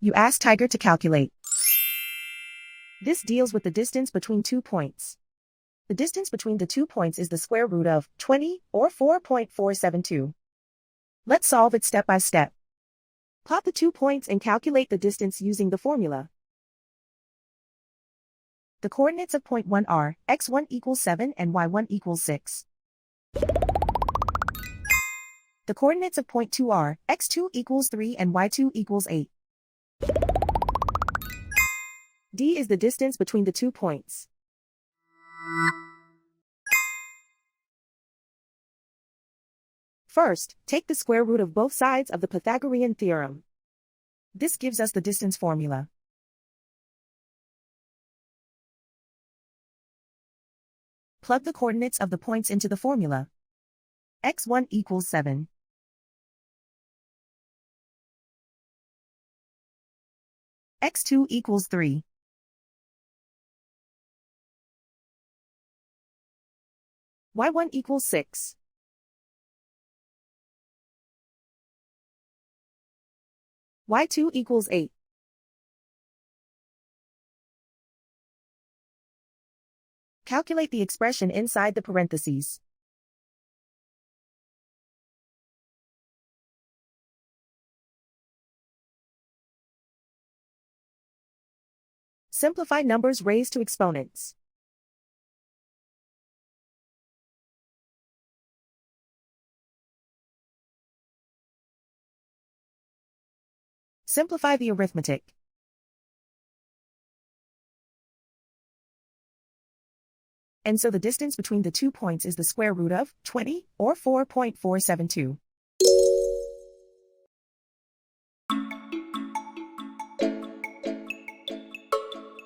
You ask Tiger to calculate. This deals with the distance between 2 points. The distance between the 2 points is the square root of 20, or 4.472. Let's solve it step by step. Plot the 2 points and calculate the distance using the formula. The coordinates of point 1 are x1 equals 7 and y1 equals 6. The coordinates of point 2 are x2 equals 3 and y2 equals 8. D is the distance between the 2 points. First, take the square root of both sides of the Pythagorean theorem. This gives us the distance formula. Plug the coordinates of the points into the formula. x1 equals 7. x2 equals 3. y1 equals 6. y2 equals 8. Calculate the expression inside the parentheses. Simplify numbers raised to exponents. Simplify the arithmetic. And so the distance between the 2 points is the square root of 20, or 4.472.